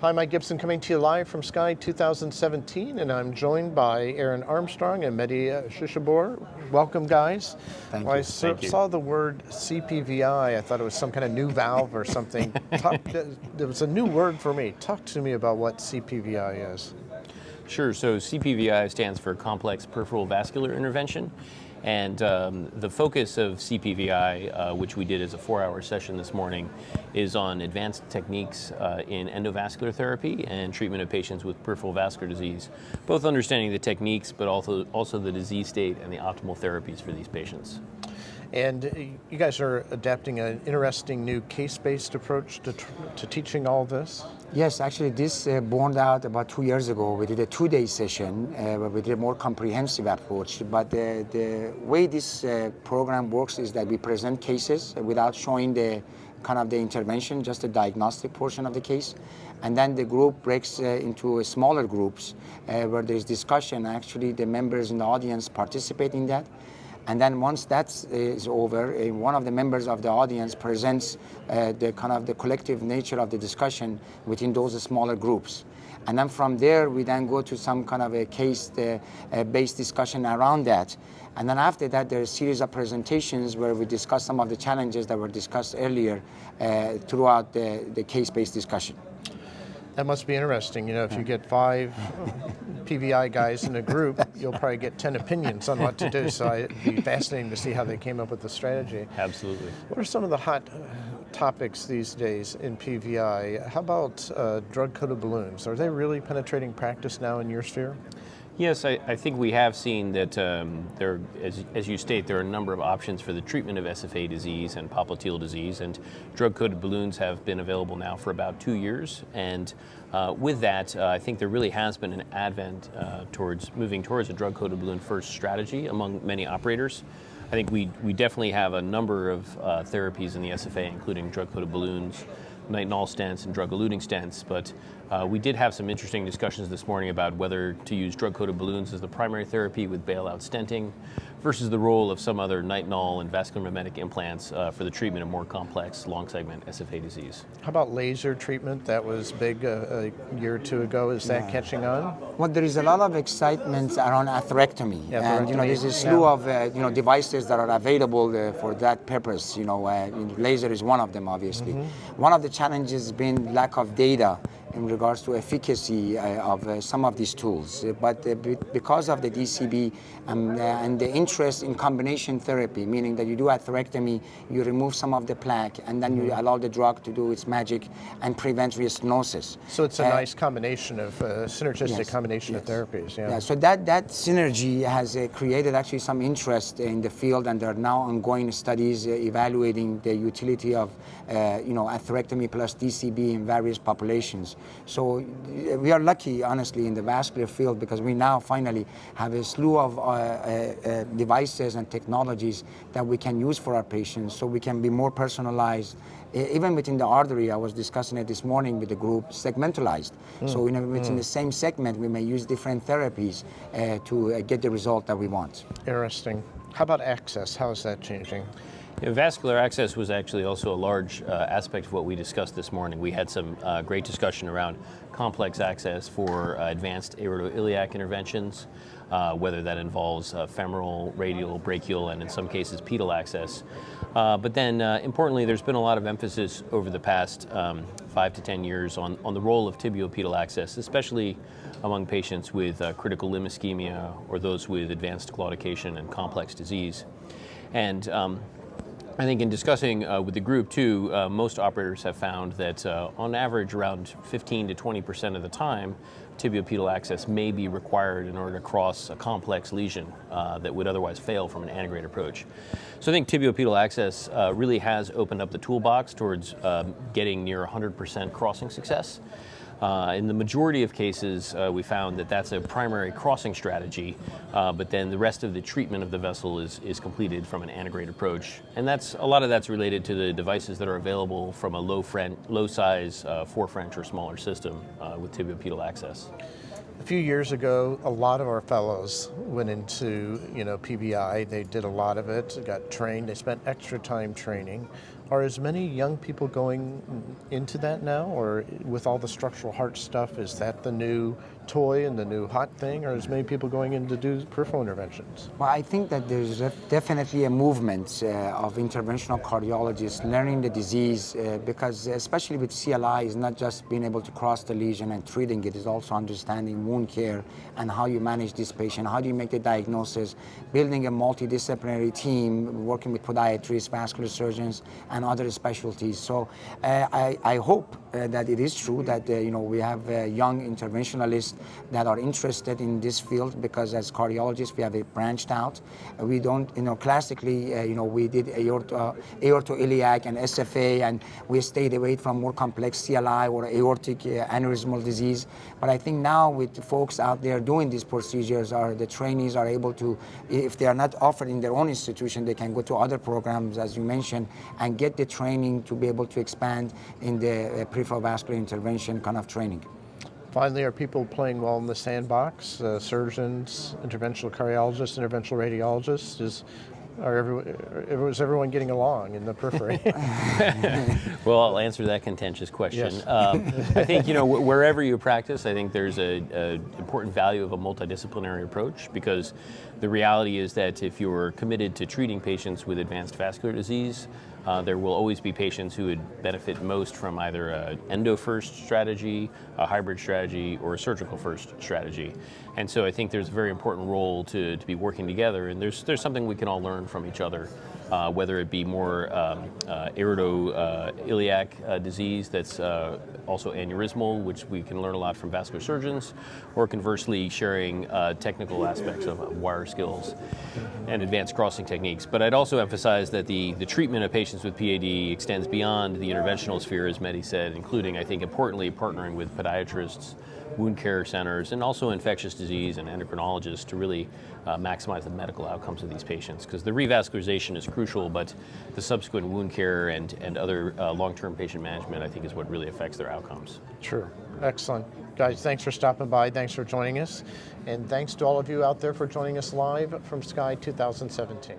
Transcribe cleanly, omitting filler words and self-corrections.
Hi, Mike Gibson coming to you live from SCAI 2017, and I'm joined by Ehrin Armstrong and Mehdi Shishehbor. Welcome, guys. Thank Well, you. I saw the word CPVI. I thought it was some kind of new valve or something. It was a new word for me. Talk to me about what CPVI is. Sure. So CPVI stands for Complex Peripheral Vascular Intervention. And the focus of CPVI, which we did as a 4-hour session this morning, is on advanced techniques in endovascular therapy and treatment of patients with peripheral vascular disease, both understanding the techniques, but also the disease state and the optimal therapies for these patients. And you guys are adapting an interesting new case-based approach to teaching all this? Yes, actually this born out about 2 years ago. We did a 2-day session where we did a more comprehensive approach. But the way this program works is that we present cases without showing the intervention, just the diagnostic portion of the case. And then the group breaks into smaller groups where there's discussion. Actually, the members in the audience participate in that. And then once that is over, one of the members of the audience presents the collective nature of the discussion within those smaller groups. And then from there, we then go to some kind of a case-based discussion around that. And then after that, there are a series of presentations where we discuss some of the challenges that were discussed earlier throughout the case-based discussion. That must be interesting. You know, if you get 5 PVI guys in a group, you'll probably get 10 opinions on what to do. So it'd be fascinating to see how they came up with the strategy. Absolutely. What are some of the hot topics these days in PVI? How about drug-coated balloons? Are they really penetrating practice now in your sphere? Yes, I think we have seen that there, as you state, there are a number of options for the treatment of SFA disease and popliteal disease, and drug-coated balloons have been available now for about 2 years. And with that, I think there really has been an advent towards moving towards a drug-coated balloon first strategy among many operators. I think we definitely have a number of therapies in the SFA, including drug-coated balloons, nitinol stents, and drug-eluting stents, but we did have some interesting discussions this morning about whether to use drug-coated balloons as the primary therapy with bailout stenting versus the role of some other nitinol and vascular mimetic implants for the treatment of more complex long-segment SFA disease. How about laser treatment? That was big a year or 2 ago. Is that catching on? Well, there is a lot of excitement around atherectomy. And there's a slew of devices that are available for that purpose. Laser is one of them, obviously. One of the challenges has been lack of data in regards to efficacy of some of these tools. But because of the DCB and the interest in combination therapy, meaning that you do atherectomy, you remove some of the plaque, and then you allow the drug to do its magic and prevent restenosis. So it's a nice combination of synergistic combination of therapies. Yeah. So that synergy has created actually some interest in the field, and there are now ongoing studies evaluating the utility of atherectomy plus DCB in various populations. So we are lucky, honestly, in the vascular field because we now finally have a slew of devices and technologies that we can use for our patients, so we can be more personalized. Even within the artery, I was discussing it this morning with the group, segmentalized. So within the same segment, we may use different therapies to get the result that we want. Interesting. How about access? How is that changing? Vascular access was actually also a large aspect of what we discussed this morning. We had some great discussion around complex access for advanced aortoiliac interventions, whether that involves femoral, radial, brachial, and in some cases pedal access. But then importantly, there's been a lot of emphasis over the past 5 to 10 years on the role of tibiopedal access, especially among patients with critical limb ischemia or those with advanced claudication and complex disease. And I think in discussing with the group too, most operators have found that on average around 15 to 20% of the time, tibiopedal access may be required in order to cross a complex lesion that would otherwise fail from an antegrade approach. So I think tibiopedal access really has opened up the toolbox towards getting near 100% crossing success. In the majority of cases, we found that that's a primary crossing strategy, but then the rest of the treatment of the vessel is completed from an antegrade approach. And a lot of that's related to the devices that are available from a low size 4 French or smaller system with tibiopedal access. A few years ago, a lot of our fellows went into PVI. They did a lot of it, got trained. They spent extra time training. Are as many young people going into that now, or with all the structural heart stuff, is that the new toy and the new hot thing, or as many people going in to do peripheral interventions? Well, I think that there's definitely a movement of interventional cardiologists learning the disease because especially with CLI, it's not just being able to cross the lesion and treating it, it's also understanding wound care and how you manage this patient, how do you make the diagnosis, building a multidisciplinary team, working with podiatrists, vascular surgeons, and other specialties. So I hope that it is true that we have young interventionalists that are interested in this field, because as cardiologists we have it branched out. We don't, classically, we did aortoiliac and SFA, and we stayed away from more complex CLI or aortic aneurysmal disease. But I think now with the folks out there doing these procedures, the trainees are able to, if they are not offered in their own institution, they can go to other programs, as you mentioned, and get the training to be able to expand in the peripheral vascular intervention kind of training. Finally, are people playing well in the sandbox? Surgeons, interventional cardiologists, interventional radiologists? Is everyone getting along in the periphery? Well, I'll answer that contentious question. Yes. I think, wherever you practice, I think there's an important value of a multidisciplinary approach, because the reality is that if you're committed to treating patients with advanced vascular disease, there will always be patients who would benefit most from either an endo-first strategy, a hybrid strategy, or a surgical-first strategy. And so I think there's a very important role to be working together, and there's something we can all learn from each other, whether it be more aortoiliac disease that's also aneurysmal, which we can learn a lot from vascular surgeons, or conversely sharing technical aspects of wire skills and advanced crossing techniques. But I'd also emphasize that the treatment of patients with PAD extends beyond the interventional sphere, as Mehdi said, including, I think, importantly, partnering with podiatrists, wound care centers, and also infectious disease and endocrinologists to really maximize the medical outcomes of these patients. Because the revascularization is crucial, but the subsequent wound care and other long-term patient management, I think, is what really affects their outcomes. Sure. Excellent. Guys, thanks for stopping by. Thanks for joining us. And thanks to all of you out there for joining us live from SCAI 2017.